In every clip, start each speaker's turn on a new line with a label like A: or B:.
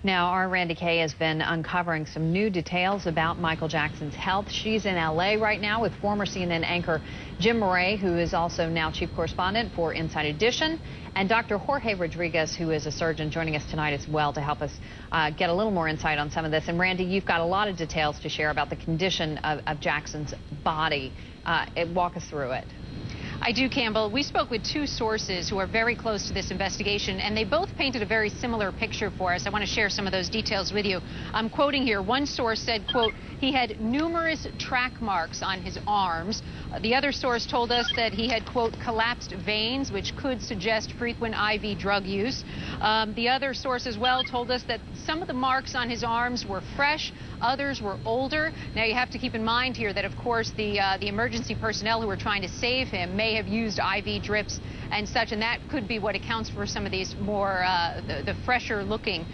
A: Now, our Randy Kay has been uncovering some new details about Michael Jackson's health. She's in L.A. right now with former CNN anchor Jim Murray, who is also now chief correspondent for Inside Edition, and Dr. Jorge Rodriguez, who is a surgeon, joining us tonight as well to help us get a little more insight on some of this. And Randy, you've got a lot of details to share about the condition of Jackson's body. Walk us through it.
B: I do, Campbell. We spoke with two sources who are very close to this investigation, and they both painted a very similar picture for us. I want to share some of those details with you. I'm quoting here. One source said, quote, he had numerous track marks on his arms. The other source told us that he had, quote, collapsed veins, which could suggest frequent IV drug use. The other source as well told us that some of the marks on his arms were fresh, others were older. Now, you have to keep in mind here that, of course, the emergency personnel who were trying to save him may have used IV drips and such, and that could be what accounts for some of these more the fresher looking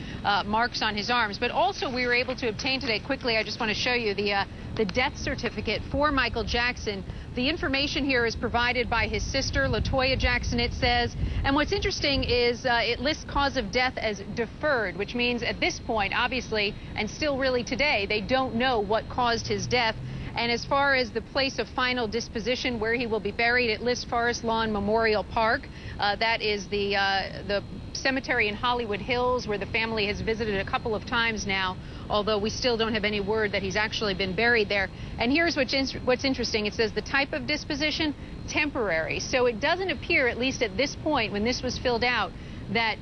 B: marks on his arms. But also we were able to obtain today, quickly, I just want to show you the death certificate for Michael Jackson. The information here is provided by his sister, LaToya Jackson, it says. And what's interesting is it lists cause of death as deferred, which means at this point, obviously, and still really today, they don't know what caused his death. And as far as the place of final disposition where he will be buried, it lists Forest Lawn Memorial Park. That is the cemetery in Hollywood Hills, where the family has visited a couple of times now, although we still don't have any word that he's actually been buried there. And here's what's interesting. It says the type of disposition, temporary. So it doesn't appear, at least at this point, when this was filled out, that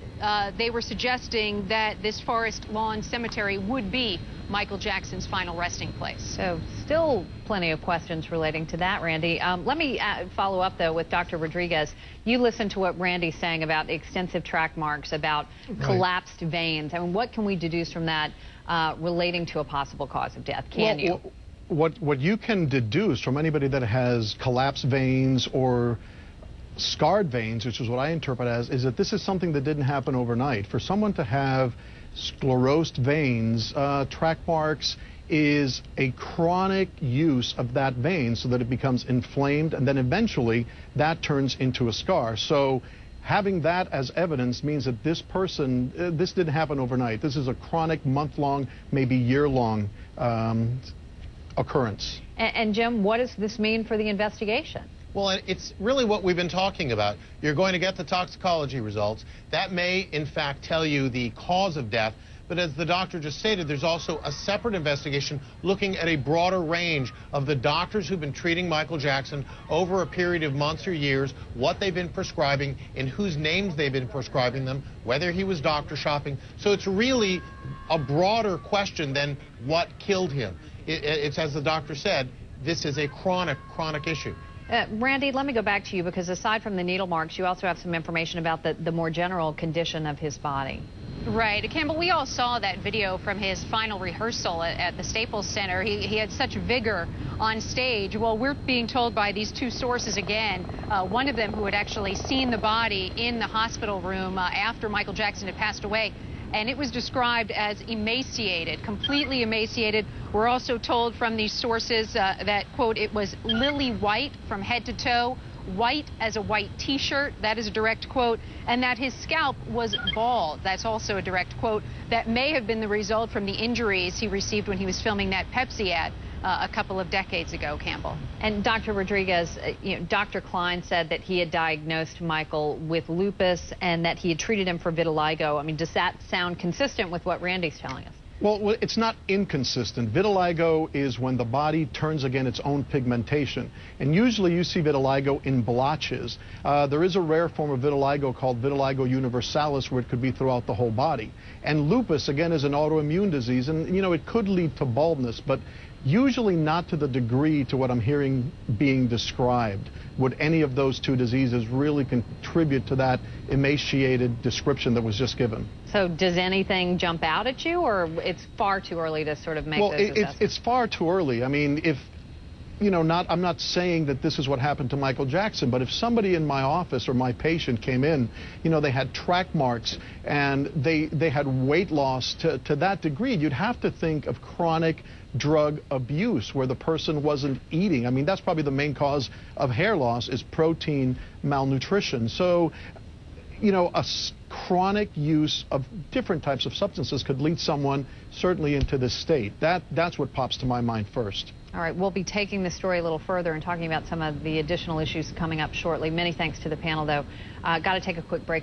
B: they were suggesting that this Forest Lawn Cemetery would be Michael Jackson's final resting place.
A: So still plenty of questions relating to that, Randy. Let me follow up, though, with Dr. Rodriguez. You listened to what Randy's saying about extensive track marks, about collapsed veins. I mean, what can we deduce from that relating to a possible cause of death? Can you?
C: What you can deduce from anybody that has collapsed veins or scarred veins, which is what I interpret as, is that this is something that didn't happen overnight. For someone to have sclerosed veins, track marks is a chronic use of that vein so that it becomes inflamed, and then eventually that turns into a scar. So having that as evidence means that this person, this didn't happen overnight. This is a chronic, month-long, maybe year-long occurrence.
A: And Jim, what does this mean for the investigation?
D: Well, it's really what we've been talking about. You're going to get the toxicology results. That may, in fact, tell you the cause of death. But as the doctor just stated, there's also a separate investigation looking at a broader range of the doctors who've been treating Michael Jackson over a period of months or years, what they've been prescribing, in whose names they've been prescribing them, whether he was doctor shopping. So it's really a broader question than what killed him. It's, as the doctor said, this is a chronic issue.
A: Randy, let me go back to you, because aside from the needle marks, you also have some information about the more general condition of his body.
B: Right. Campbell, we all saw that video from his final rehearsal at the Staples Center. He had such vigor on stage. Well, we're being told by these two sources again, one of them who had actually seen the body in the hospital room after Michael Jackson had passed away, and it was described as emaciated, completely emaciated. We're also told from these sources that, quote, it was lily white from head to toe, white as a white T-shirt. That is a direct quote. And that his scalp was bald. That's also a direct quote. That may have been the result from the injuries he received when he was filming that Pepsi ad a couple of decades ago, Campbell.
A: And Dr. Rodriguez, Dr. Klein said that he had diagnosed Michael with lupus and that he had treated him for vitiligo. I mean, does that sound consistent with what Randy's telling us?
C: Well, it's not inconsistent. Vitiligo is when the body turns again its own pigmentation. And usually you see vitiligo in blotches. There is a rare form of vitiligo called vitiligo universalis, where it could be throughout the whole body. And lupus, again, is an autoimmune disease. And, it could lead to baldness, but usually not to the degree to what I'm hearing being described. Would any of those two diseases really contribute to that emaciated description that was just given?
A: So does anything jump out at you, or it's far too early to sort of make those assessments?
C: It's far too early. I mean, if, I'm not saying that this is what happened to Michael Jackson, but if somebody in my office or my patient came in, they had track marks and they had weight loss to that degree, you'd have to think of chronic drug abuse where the person wasn't eating. I mean, that's probably the main cause of hair loss, is protein malnutrition. So, a chronic use of different types of substances could lead someone certainly into this state. That's what pops to my mind first.
A: All right, we'll be taking this story a little further and talking about some of the additional issues coming up shortly. Many thanks to the panel, though. Got to take a quick break.